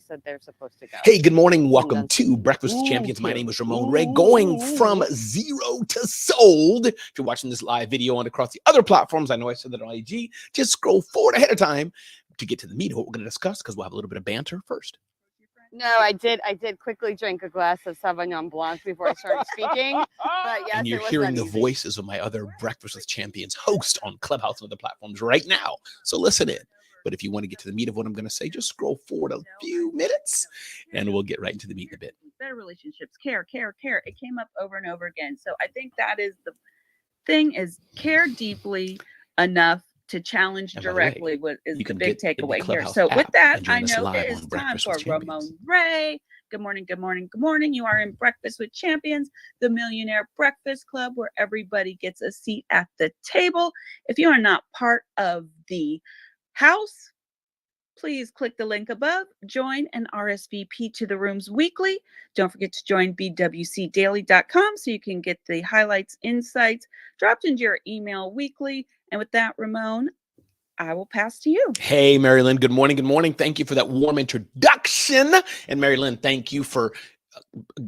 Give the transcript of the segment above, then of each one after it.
said they're supposed to go. Hey, good morning. Welcome to Breakfast with Champions. My name is Ramon Ray, going from zero to sold. If you're watching this live video on across the other platforms, I know I said that on IG, just scroll forward ahead of time to get to the meat of what we're going to discuss, because we'll have a little bit of banter first. No, I did quickly drink a glass of Sauvignon Blanc before I started speaking. But yes, And you're hearing the voices of my other Breakfast with Champions host on Clubhouse and other platforms right now. So listen in. But if you want to get to the meat of what I'm going to say, just scroll forward a few minutes and we'll get right into the meat in a bit. Better relationships, care. It came up over and over again. So I think that is the thing, is care deeply enough to challenge directly what is the big takeaway here. So with that, I know it is time for Ramon Ray. Good morning, good morning, good morning. You are in Breakfast with Champions, the Millionaire Breakfast Club, where everybody gets a seat at the table. If you are not part of the house, please click the link above, join and RSVP to the rooms weekly. Don't forget to join bwcdaily.com so you can get the highlights, insights dropped into your email weekly. And with that, Ramon, I will pass to you. Hey, Mary Lynn. Good morning. Good morning. Thank you for that warm introduction. And Mary Lynn, thank you for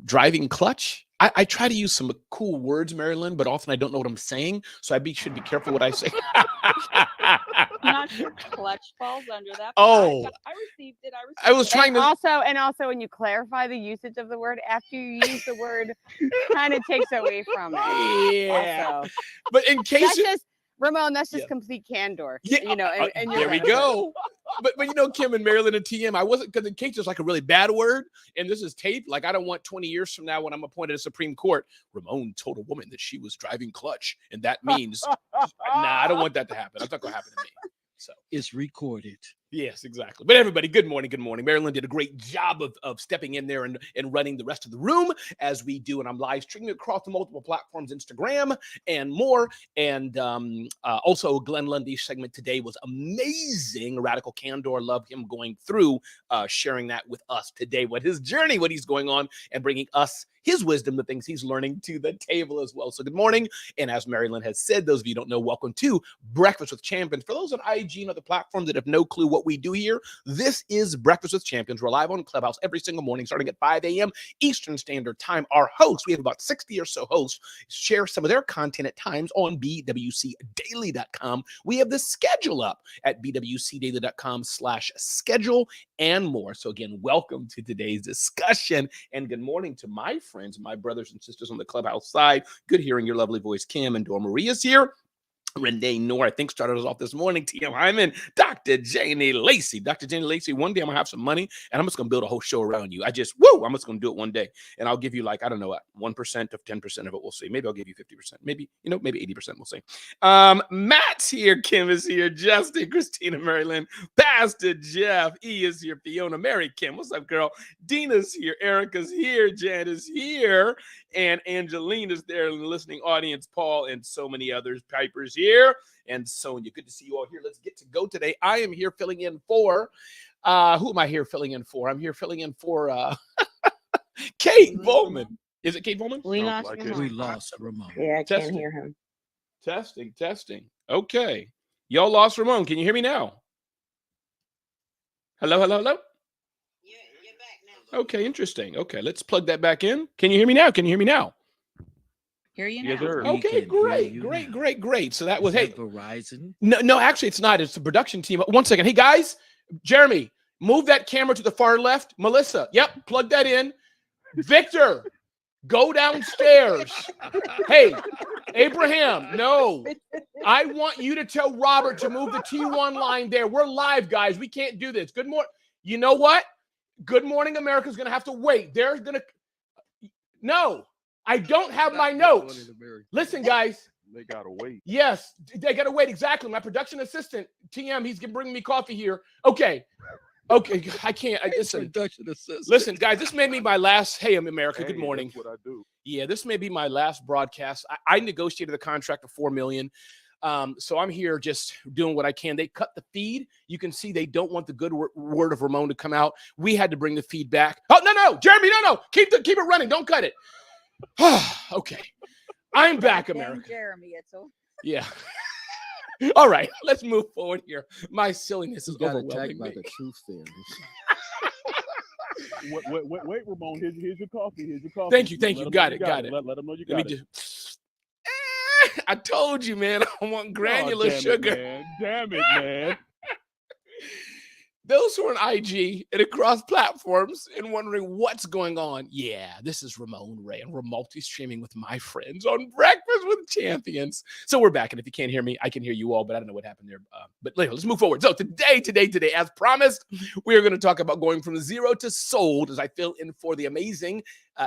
driving clutch. I try to use some cool words, Mary Lynn, but often I don't know what I'm saying. So should be careful what I say. I'm not sure clutch falls under that. Oh, I received it. I was trying to. Also, when you clarify the usage of the word after you use the word, kind of takes away from it. Yeah. Also. But in case Ramon, that's just complete candor. Yeah, and there we go. But Kim and Marilyn and TM, I wasn't, because in case there's like a really bad word, and this is taped, like I don't want 20 years from now when I'm appointed to Supreme Court, Ramon told a woman that she was driving clutch, and that means, I don't want that to happen. That's not going to happen to me. So it's recorded. Yes, exactly. But everybody, good morning. Good morning. Marilyn did a great job of stepping in there and running the rest of the room as we do. And I'm live streaming across the multiple platforms, Instagram and more. And also Glenn Lundy's segment today was amazing. Radical Candor, love him going through, sharing that with us today, what his journey, what he's going on, and bringing us his wisdom, the things he's learning to the table as well. So good morning. And as Marilyn has said, those of you who don't know, welcome to Breakfast with Champions. For those on IG and other platforms that have no clue what we do here, this is Breakfast with Champions. We're live on Clubhouse every single morning, starting at 5 a.m. Eastern Standard Time. Our hosts, we have about 60 or so hosts, share some of their content at times on bwcdaily.com. We have the schedule up at bwcdaily.com/schedule and more. So again, welcome to today's discussion, and good morning to my friends, my brothers and sisters on the Clubhouse side. Good hearing your lovely voice. Kim and Dora Maria's here. Renee Noor, I think, started us off this morning. T.M. Hyman, Dr. Janie Lacey. Dr. Janie Lacey, one day I'm going to have some money, and I'm just going to build a whole show around you. I'm just going to do it one day. And I'll give you, 1% of 10% of it. We'll see. Maybe I'll give you 50%. Maybe 80%. We'll see. Matt's here. Kim is here. Justin, Christina, Marilyn, Pastor Jeff. E is here. Fiona, Mary, Kim. What's up, girl? Dina's here. Erica's here. Jan is here. And Angeline is there in the listening audience. Paul and so many others. Piper's here. And Sonia, good to see you all here. Let's get to go today. I am here filling in for, who am I here filling in for? I'm here filling in for Kate Bowman. Is it Kate Bowman? We lost Ramon. Yeah, I can't hear him. Testing. Okay. Y'all lost Ramon. Can you hear me now? Hello? You're back now. Okay, interesting. Okay, let's plug that back in. Can you hear me now? Hear you now. Yes, sir. Okay, great. So that was, hey, Verizon. No, actually it's not. It's the production team. 1 second. Hey guys, Jeremy, move that camera to the far left. Melissa, yep, plug that in. Victor, go downstairs. Hey, Abraham, no. I want you to tell Robert to move the T1 line there. We're live, guys. We can't do this. Good morning. You know what? Good Morning America's going to have to wait. No, I don't have my notes. Listen, guys. They got to wait. Yes, they got to wait. Exactly. My production assistant, TM, he's bringing me coffee here. Okay, I can't. Listen, guys, this may be my last. Hey, America, good morning. That's what I do. Yeah, this may be my last broadcast. I negotiated the contract for $4 million. So I'm here just doing what I can. They cut the feed. You can see they don't want the good word of Ramon to come out. We had to bring the feed back. Oh, no, Jeremy, no. Keep it running. Don't cut it. Okay. I'm back, America. Jeremy, it's over. Yeah. All right, let's move forward here. My silliness is overwhelming me. By the truth fairies. Wait, Ramon. Here's your coffee. Here's your coffee. Thank you. Got it. Let them know you got it. Let me just. I told you, man. I want granular damn sugar. Damn it, man. Those who are on IG and across platforms and wondering what's going on. Yeah, this is Ramon Ray, and we're multi-streaming with my friends on Breakfast with Champions. So we're back, and if you can't hear me, I can hear you all, but I don't know what happened there. But let's move forward. So today, as promised, we are going to talk about going from zero to sold as I fill in for the amazing.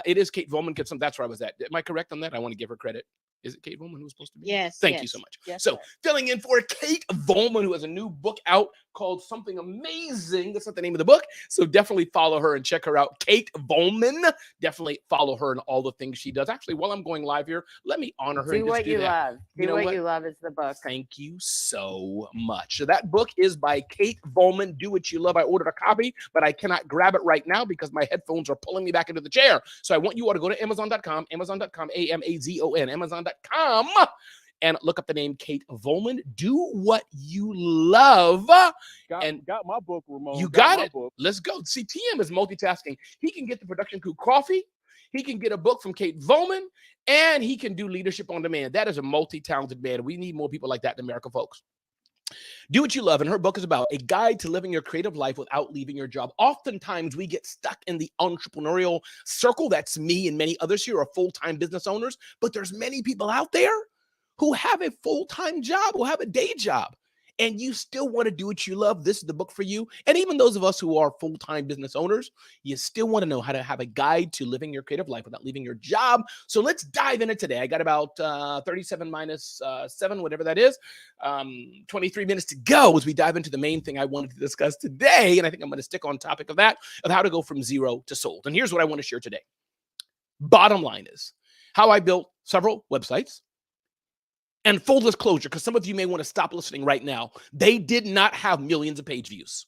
It is Kate Volman. That's where I was at. Am I correct on that? I want to give her credit. Is it Kate Volman who was supposed to be? Yes. Thank you so much. Yes, so sir. filling in for Kate Volman, who has a new book out called Something Amazing. That's not the name of the book. So definitely follow her and check her out. Kate Volman. Definitely follow her and all the things she does. Actually, while I'm going live here, let me honor her. Do what you love. Do what you love is the book. Thank you so much. So that book is by Kate Volman. Do What You Love. I ordered a copy, but I cannot grab it right now because my headphones are pulling me back into the chair. So I want you all to go to Amazon.com, Amazon.com, Amazon.com, and look up the name Kate Volman. Do What You Love. Got my book, Ramon. You got it. Book. Let's go. See, TM is multitasking. He can get the production crew coffee. He can get a book from Kate Volman, and he can do leadership on demand. That is a multi-talented man. We need more people like that in America, folks. Do What You Love, and her book is about a guide to living your creative life without leaving your job. Oftentimes, we get stuck in the entrepreneurial circle. That's me and many others here are full-time business owners, but there's many people out there who have a full-time job, who have a day job, and you still want to do what you love. This is the book for you. And even those of us who are full-time business owners, you still want to know how to have a guide to living your creative life without leaving your job. So let's dive into today. I got about 37 minus 7, whatever that is, 23 minutes to go as we dive into the main thing I wanted to discuss today. And I think I'm going to stick on topic of that, of how to go from zero to sold. And here's what I want to share today. Bottom line is how I built several websites. And full disclosure, because some of you may want to stop listening right now, they did not have millions of page views.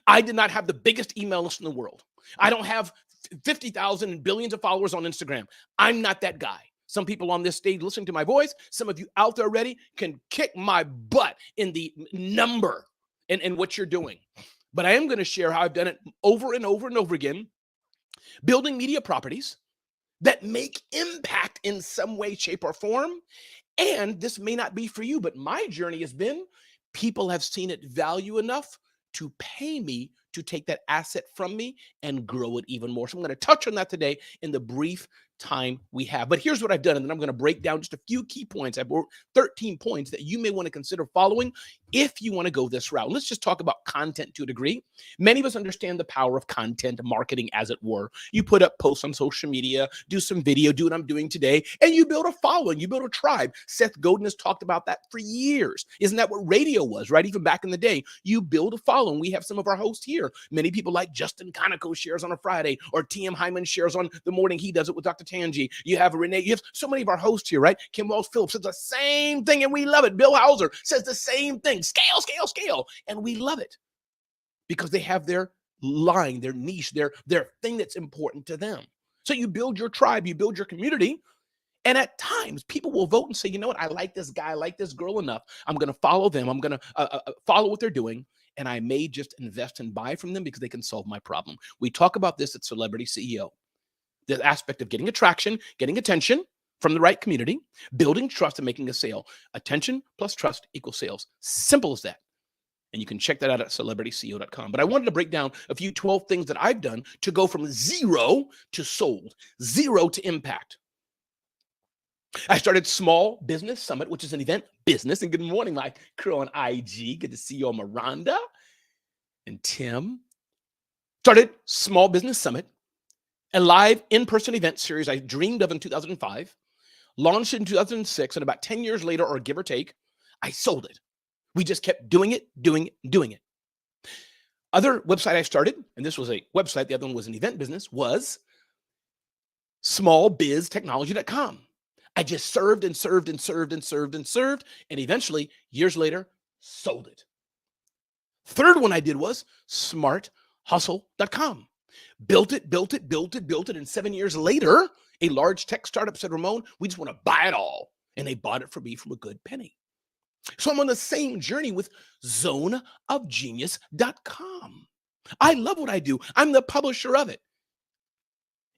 I did not have the biggest email list in the world. I don't have 50,000 and billions of followers on Instagram. I'm not that guy. Some people on this stage listening to my voice, some of you out there already can kick my butt in the number and what you're doing. But I am going to share how I've done it over and over and over again, building media properties that make impact in some way, shape, or form. And this may not be for you, but my journey has been people have seen it value enough to pay me to take that asset from me and grow it even more. So I'm going to touch on that today in the brief time we have. But here's what I've done, and then I'm going to break down just a few key points. I've wrote 13 points that you may want to consider following if you want to go this route. Let's just talk about content to a degree. Many of us understand the power of content marketing, as it were. You put up posts on social media, do some video, do what I'm doing today, and you build a following, you build a tribe. Seth Godin has talked about that for years. Isn't that what radio was, right? Even back in the day, you build a following. We have some of our hosts here. Many people like Justin Conoco shares on a Friday, or TM Hyman shares on the morning he does it with Dr. Tangi. You have Renee, you have so many of our hosts here, right? Kim Walsh Phillips says the same thing, and we love it. Bill Hauser says the same thing. Scale, scale, scale. And we love it because they have their line, their niche, their thing that's important to them. So you build your tribe, you build your community. And at times, people will vote and say, you know what? I like this guy, I like this girl enough. I'm going to follow them. I'm going to follow what they're doing. And I may just invest and buy from them because they can solve my problem. We talk about this at Celebrity CEO. The aspect of getting attraction, getting attention from the right community, building trust, and making a sale. Attention plus trust equals sales. Simple as that. And you can check that out at celebrityceo.com. But I wanted to break down a few 12 things that I've done to go from zero to sold, zero to impact. I started Small Business Summit, which is an event business. And good morning, my crew on IG. Good to see you all, Miranda and Tim. Started Small Business Summit, a live in-person event series I dreamed of in 2005, launched in 2006, and about 10 years later, or give or take, I sold it. We just kept doing it. Other website I started, and this was a website, the other one was an event business, was smallbiztechnology.com. I just served, and eventually, years later, sold it. Third one I did was smarthustle.com. Built it, and 7 years later, a large tech startup said, Ramon, we just want to buy it all. And they bought it for me from a good penny. So I'm on the same journey with zoneofgenius.com. I love what I do. I'm the publisher of it.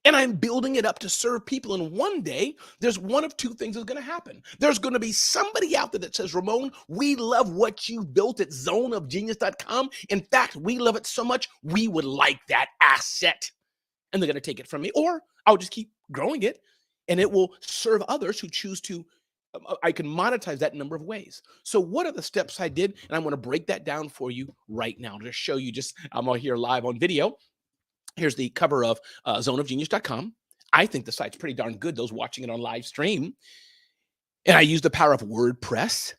And I'm building it up to serve people. And one day, there's one of two things that's going to happen. There's going to be somebody out there that says, Ramon, we love what you've built at zoneofgenius.com. In fact, we love it so much, we would like that asset. And they're going to take it from me. Or I'll just keep growing it, and it will serve others who choose to. I can monetize that number of ways. So what are the steps I did? And I'm going to break that down for you right now to show you. I'm all here live on video. Here's the cover of zoneofgenius.com. I think the site's pretty darn good, those watching it on live stream. And I use the power of WordPress.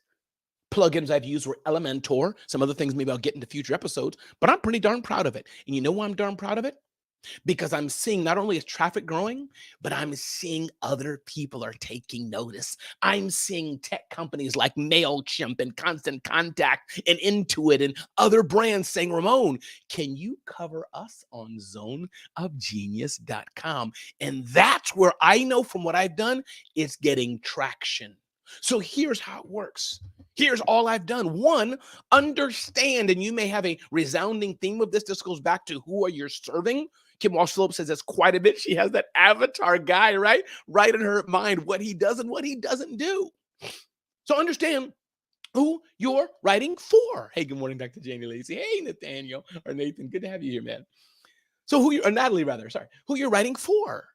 Plugins I've used were Elementor. Some other things maybe I'll get into future episodes, but I'm pretty darn proud of it. And you know why I'm darn proud of it? Because I'm seeing not only is traffic growing, but I'm seeing other people are taking notice. I'm seeing tech companies like MailChimp and Constant Contact and Intuit and other brands saying, Ramon, can you cover us on zoneofgenius.com? And that's where I know from what I've done, it's getting traction. So here's how it works. Here's all I've done. One, understand, and you may have a resounding theme of this. This goes back to who are you serving? Kim Walsh-Phillips says that's quite a bit. She has that avatar guy, right in her mind, what he does and what he doesn't do. So understand who you're writing for. Hey, good morning back to Janie Lacey. Hey, Nathaniel or Nathan, good to have you here, man. So Natalie, who you're writing for.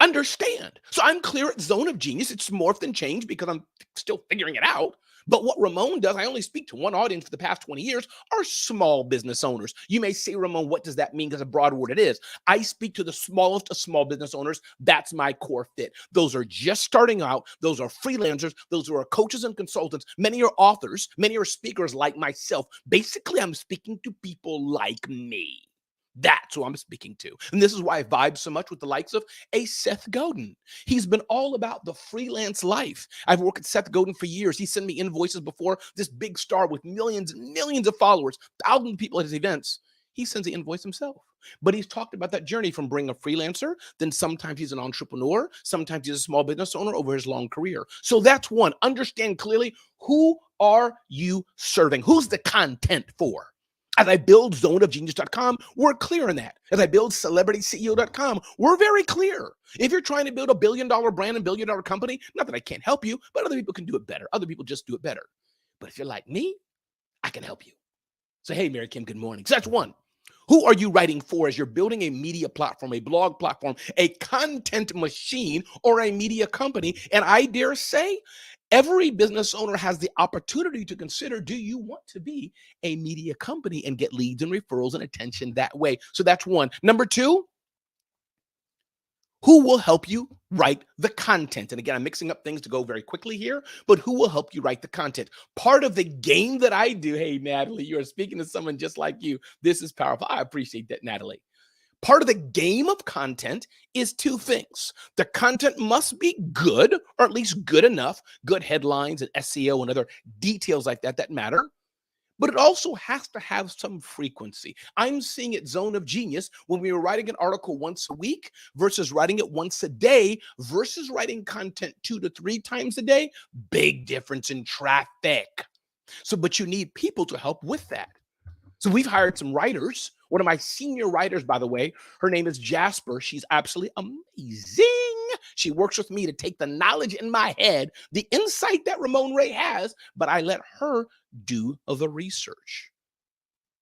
Understand. So I'm clear at Zone of Genius. It's morphed and changed because I'm still figuring it out. But what Ramon does, I only speak to one audience for the past 20 years, are small business owners. You may say, Ramon, what does that mean? Because a broad word it is. I speak to the smallest of small business owners. That's my core fit. Those are just starting out. Those are freelancers. Those are coaches and consultants. Many are authors. Many are speakers like myself. Basically, I'm speaking to people like me. That's who I'm speaking to. And this is why I vibe so much with the likes of a Seth Godin. He's been all about the freelance life. I've worked with Seth Godin for years. He sent me invoices before, this big star with millions and millions of followers, thousands of people at his events. He sends the invoice himself. But he's talked about that journey from being a freelancer, then sometimes he's an entrepreneur, sometimes he's a small business owner over his long career. So that's one. Understand clearly, who are you serving? Who's the content for? As I build zoneofgenius.com, we're clear on that. As I build celebrityceo.com, we're very clear. If you're trying to build a billion-dollar brand and billion-dollar company, not that I can't help you, but other people can do it better. Other people just do it better. But if you're like me, I can help you. So, hey, Mary Kim, good morning. So that's one. Who are you writing for as you're building a media platform, a blog platform, a content machine, or a media company? And I dare say, every business owner has the opportunity to consider, do you want to be a media company and get leads and referrals and attention that way? So that's one. Number two, who will help you write the content? And again, I'm mixing up things to go very quickly here, but who will help you write the content? Part of the game that I do, hey, Natalie, you are speaking to someone just like you. This is powerful. I appreciate that, Natalie. Part of the game of content is two things. The content must be good, or at least good enough, good headlines and SEO and other details like that matter. But it also has to have some frequency. I'm seeing at Zone of Genius, when we were writing an article once a week versus writing it once a day versus writing content 2 to 3 times a day, big difference in traffic. So, but you need people to help with that. So we've hired some writers. One of my senior writers, by the way, her name is Jasper. She's absolutely amazing. She works with me to take the knowledge in my head, the insight that Ramon Ray has, but I let her do the research.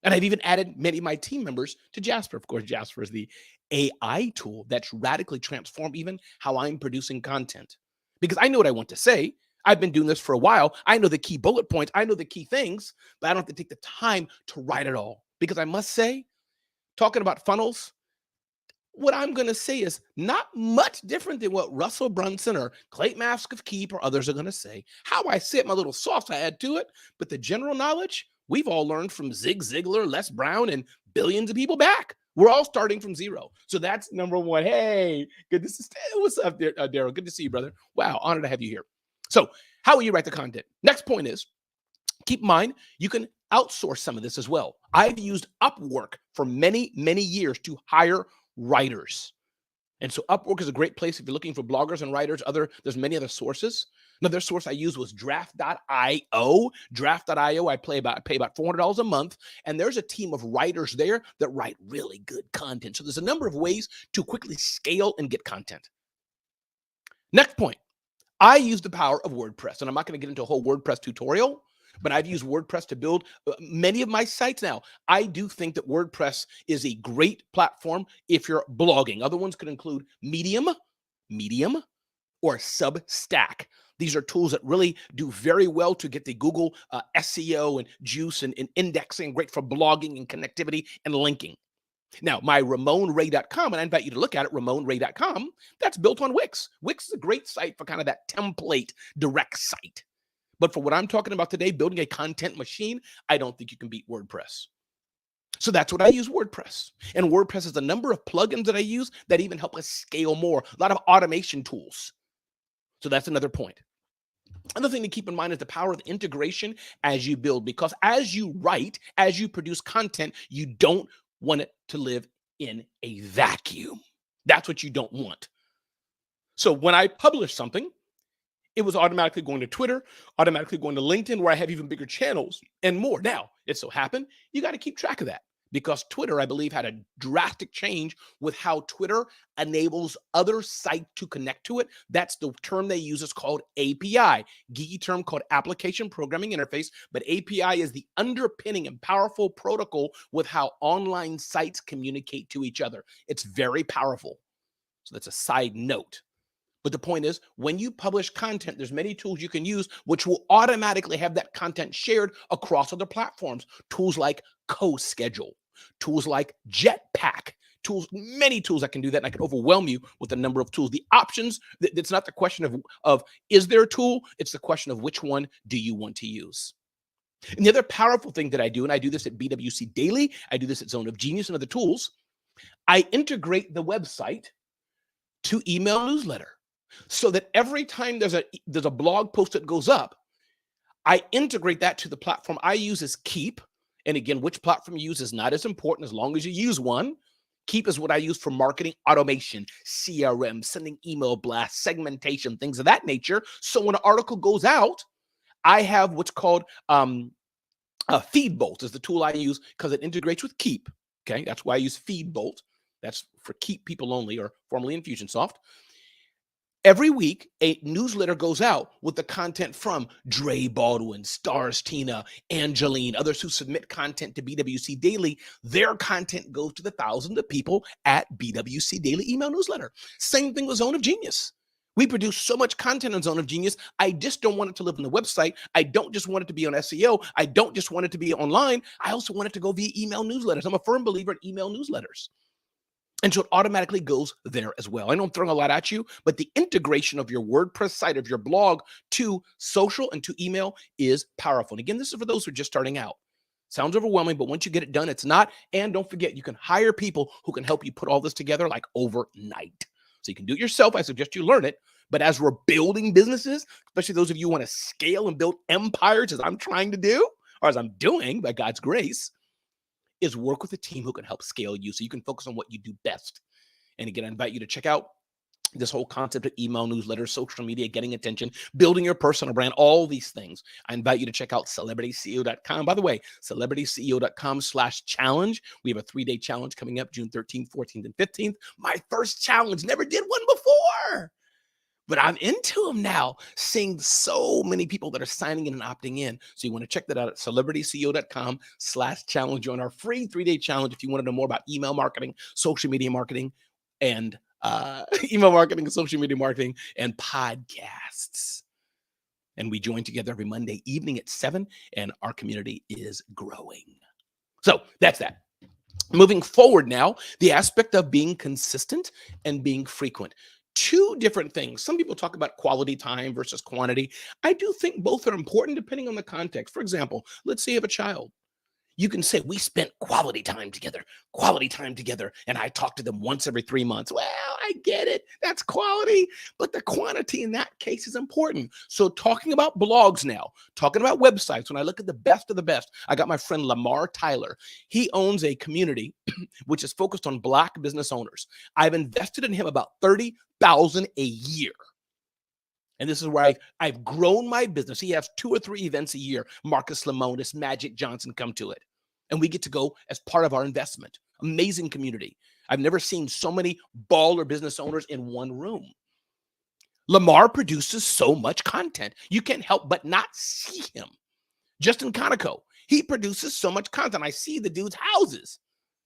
And I've even added many of my team members to Jasper. Of course, Jasper is the AI tool that's radically transformed even how I'm producing content. Because I know what I want to say. I've been doing this for a while. I know the key bullet points. I know the key things, but I don't have to take the time to write it all. Because I must say, talking about funnels, what I'm going to say is not much different than what Russell Brunson or Clayton Mask of Keep or others are going to say. How I say it, my little sauce I add to it, but the general knowledge, we've all learned from Zig Ziglar, Les Brown, and billions of people back. We're all starting from zero. So that's number one. Hey, good to see you. What's up there, Daryl? Good to see you, brother. Wow, honored to have you here. So how will you write the content? Next point is, keep in mind, you can outsource some of this as well. I've used Upwork for many, many years to hire writers. And so Upwork is a great place if you're looking for bloggers and writers. There's many other sources. Another source I used was draft.io. Draft.io, I pay about $400 a month. And there's a team of writers there that write really good content. So there's a number of ways to quickly scale and get content. Next point, I use the power of WordPress. And I'm not going to get into a whole WordPress tutorial, but I've used WordPress to build many of my sites now. I do think that WordPress is a great platform if you're blogging. Other ones could include Medium, or Substack. These are tools that really do very well to get the Google SEO and juice and indexing, great for blogging and connectivity and linking. Now, my RamonRay.com, and I invite you to look at it, RamonRay.com, that's built on Wix. Wix is a great site for kind of that template direct site. But for what I'm talking about today, building a content machine, I don't think you can beat WordPress. So that's what I use, WordPress. And WordPress has a number of plugins that I use that even help us scale more, a lot of automation tools. So that's another point. Another thing to keep in mind is the power of integration as you build, because as you write, as you produce content, you don't want it to live in a vacuum. That's what you don't want. So when I publish something, it was automatically going to Twitter, automatically going to LinkedIn, where I have even bigger channels and more. Now, it so happened, you got to keep track of that, because Twitter, I believe, had a drastic change with how Twitter enables other sites to connect to it. That's the term they use. It's called API, geeky term called Application Programming Interface. But API is the underpinning and powerful protocol with how online sites communicate to each other. It's very powerful. So that's a side note. But the point is, when you publish content, there's many tools you can use which will automatically have that content shared across other platforms. Tools like CoSchedule, tools like Jetpack, many tools that can do that, and I can overwhelm you with the number of tools. The options, it's not the question of is there a tool? It's the question of which one do you want to use. And the other powerful thing that I do, and I do this at BWC Daily, I do this at Zone of Genius and other tools, I integrate the website to email newsletter. So that every time there's a blog post that goes up, I integrate that to the platform I use as Keep. And again, which platform you use is not as important as long as you use one. Keep is what I use for marketing automation, CRM, sending email blasts, segmentation, things of that nature. So when an article goes out, I have what's called Feedbolt is the tool I use because it integrates with Keep. Okay, that's why I use Feedbolt. That's for Keep people only, or formerly Infusionsoft. Every week, a newsletter goes out with the content from Dre Baldwin, Stars Tina, Angeline, others who submit content to BWC Daily. Their content goes to the thousands of people at BWC Daily email newsletter. Same thing with Zone of Genius. We produce so much content on Zone of Genius. I just don't want it to live on the website. I don't just want it to be on SEO. I don't just want it to be online. I also want it to go via email newsletters. I'm a firm believer in email newsletters. And so it automatically goes there as well. I know I'm throwing a lot at you, but the integration of your WordPress site, of your blog to social and to email is powerful. And again, this is for those who are just starting out. Sounds overwhelming, but once you get it done, it's not. And don't forget, you can hire people who can help you put all this together like overnight. So you can do it yourself. I suggest you learn it. But as we're building businesses, especially those of you who want to scale and build empires as I'm trying to do, or as I'm doing by God's grace, is work with a team who can help scale you so you can focus on what you do best. And again, I invite you to check out this whole concept of email newsletters, social media, getting attention, building your personal brand, all these things. I invite you to check out CelebrityCEO.com. By the way, CelebrityCEO.com/challenge. We have a 3-day challenge coming up June 13th, 14th, and 15th. My first challenge, never did one before. But I'm into them now, seeing so many people that are signing in and opting in. So you want to check that out at CelebrityCEO.com/challenge. Join our free 3-day challenge if you want to know more about email marketing, social media marketing, and social media marketing, and podcasts. And we join together every Monday evening at 7, and our community is growing. So that's that. Moving forward now, the aspect of being consistent and being frequent. Two different things. Some people talk about quality time versus quantity. I do think both are important depending on the context. For example, let's say you have a child. You can say, we spent quality time together, and I talk to them once every 3 months. Well, I get it. That's quality, but the quantity in that case is important. So talking about blogs now, talking about websites, when I look at the best of the best, I got my friend Lamar Tyler. He owns a community which is focused on Black business owners. I've invested in him about $30,000 a year. And this is where I've grown my business. He has 2 or 3 events a year. Marcus Lemonis, Magic Johnson come to it. And we get to go as part of our investment. Amazing community. I've never seen so many baller business owners in one room. Lamar produces so much content. You can't help but not see him. Justin Conoco, he produces so much content. I see the dude's houses.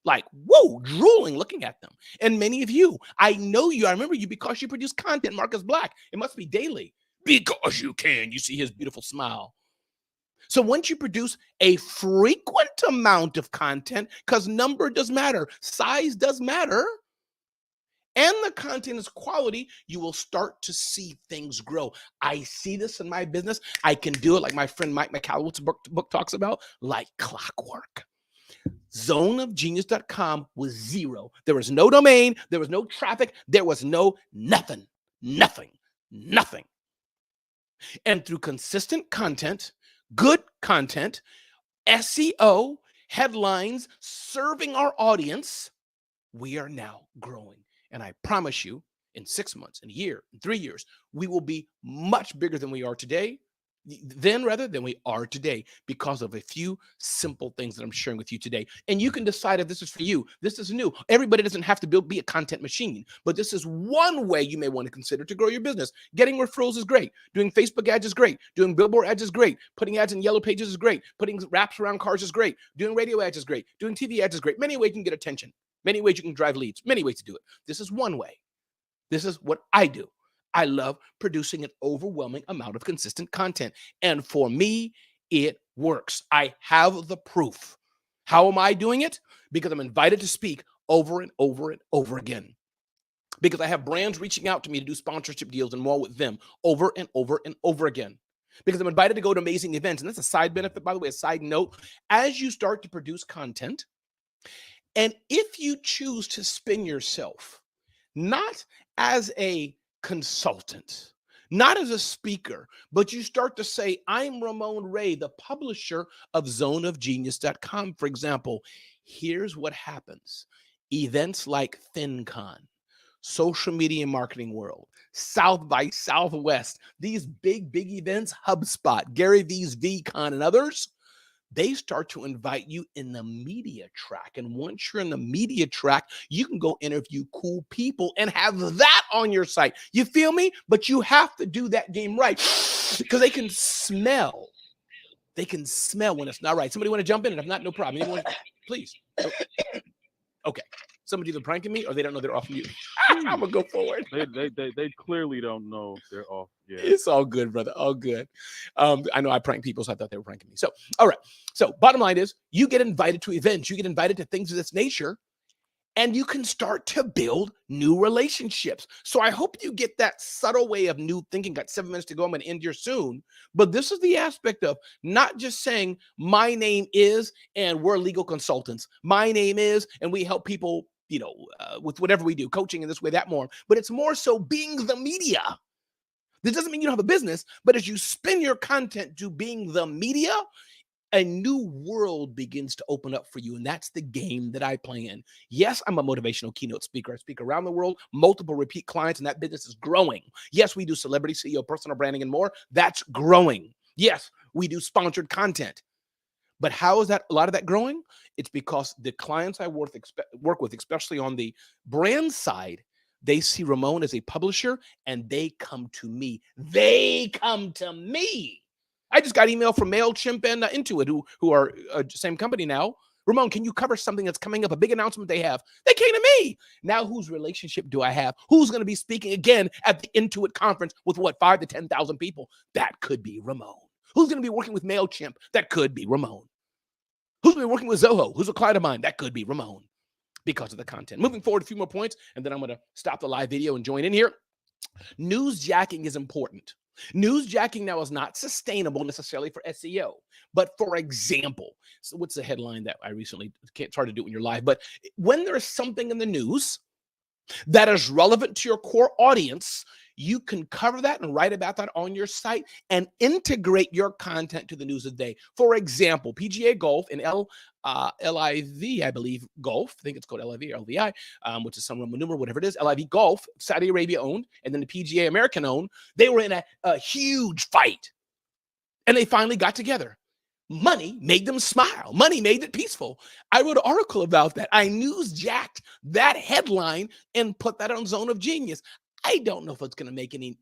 Like, whoa, drooling looking at them. And many of you, I know you. I remember you because you produce content, Marcus Black. It must be daily. Because you can. You see his beautiful smile. So once you produce a frequent amount of content, because number does matter, size does matter, and the content is quality, you will start to see things grow. I see this in my business. I can do it like my friend Mike McCallow's book talks about, like clockwork. Zoneofgenius.com was zero. There was no domain. There was no traffic. There was nothing. And through consistent content, good content, SEO, headlines, serving our audience, we are now growing. And I promise you, in 6 months, in a year, in 3 years, we will be much bigger than we are today. Than we are today, because of a few simple things that I'm sharing with you today. And you can decide if this is for you. This is new. Everybody doesn't have to be a content machine, but this is one way you may want to consider to grow your business. Getting referrals is great. Doing Facebook ads is great. Doing billboard ads is great. Putting ads in yellow pages is great. Putting wraps around cars is great. Doing radio ads is great. Doing TV ads is great. Many ways you can get attention. Many ways you can drive leads. Many ways to do it. This is one way. This is what I do. I love producing an overwhelming amount of consistent content. And for me, it works. I have the proof. How am I doing it? Because I'm invited to speak over and over and over again. Because I have brands reaching out to me to do sponsorship deals and more with them over and over and over again. Because I'm invited to go to amazing events. And that's a side benefit, by the way, a side note. As you start to produce content, and if you choose to spin yourself, not as a consultant, not as a speaker, but you start to say, I'm Ramon Ray, the publisher of zoneofgenius.com, for example. Here's what happens. Events like FinCon, Social Media Marketing World, South by Southwest, these big events, HubSpot, Gary V's VCon, and others, they start to invite you in the media track. And once you're in the media track, you can go interview cool people and have that on your site. You feel me? But you have to do that game right, because they can smell. They can smell when it's not right. Somebody want to jump in? And if not, no problem. Anyone, please. Okay. Somebody's either pranking me or they don't know they're off mute. I'm gonna go forward. They clearly don't know they're off. Yeah, it's all good, brother. All good. I know I prank people, so I thought they were pranking me. So, all right. So, bottom line is, you get invited to events, you get invited to things of this nature, and you can start to build new relationships. So I hope you get that subtle way of new thinking. Got 7 minutes to go. I'm going to end here soon. But this is the aspect of not just saying, my name is, and we're legal consultants. My name is, and we help people, with whatever we do, coaching in this way, that more. But it's more so being the media. This doesn't mean you don't have a business, but as you spin your content to being the media, a new world begins to open up for you. And that's the game that I play in. Yes, I'm a motivational keynote speaker. I speak around the world, multiple repeat clients, and that business is growing. Yes, we do celebrity CEO, personal branding, and more. That's growing. Yes, we do sponsored content. But how is that? A lot of that growing? It's because the clients I work with, especially on the brand side, they see Ramon as a publisher and they come to me. They come to me. I just got email from MailChimp and Intuit, who are same company now. Ramon, can you cover something that's coming up, a big announcement they have? They came to me. Now, whose relationship do I have? Who's going to be speaking again at the Intuit conference with 5,000 to 10,000 people? That could be Ramon. Who's going to be working with MailChimp? That could be Ramon. Who's going to be working with Zoho? Who's a client of mine? That could be Ramon, because of the content. Moving forward, a few more points, and then I'm going to stop the live video and join in here. Newsjacking is important. Newsjacking now is not sustainable necessarily for SEO, but for example, so what's the headline that I recently can't try to do it in your live, but when there's something in the news that is relevant to your core audience, you can cover that and write about that on your site and integrate your content to the news of the day. For example, PGA Golf and LIV, I believe, Golf, I think it's called LIV or LVI, which is some Roman numeral, whatever it is, LIV Golf, Saudi Arabia owned, and then the PGA American owned. They were in a huge fight, and they finally got together. Money made them smile. Money made it peaceful. I wrote an article about that. I newsjacked that headline and put that on Zone of Genius. I don't know if it's going to make any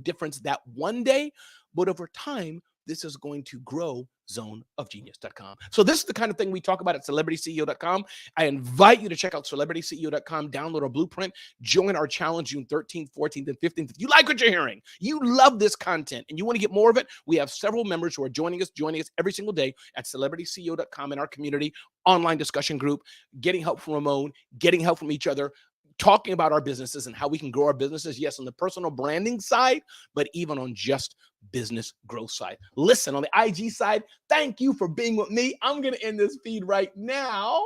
difference that one day, but over time, this is going to grow zoneofgenius.com. So this is the kind of thing we talk about at celebrityceo.com. I invite you to check out celebrityceo.com, download our blueprint, join our challenge June 13th, 14th, and 15th. If you like what you're hearing, you love this content, and you want to get more of it, we have several members who are joining us every single day at celebrityceo.com in our community, online discussion group, getting help from Ramon, getting help from each other, talking about our businesses and how we can grow our businesses. Yes, on the personal branding side, but even on just business growth side. Listen, on the IG side, thank you for being with me. I'm going to end this feed right now.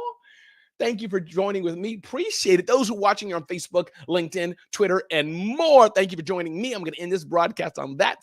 Thank you for joining with me. Appreciate it. Those who are watching on Facebook, LinkedIn, Twitter, and more, thank you for joining me. I'm going to end this broadcast on that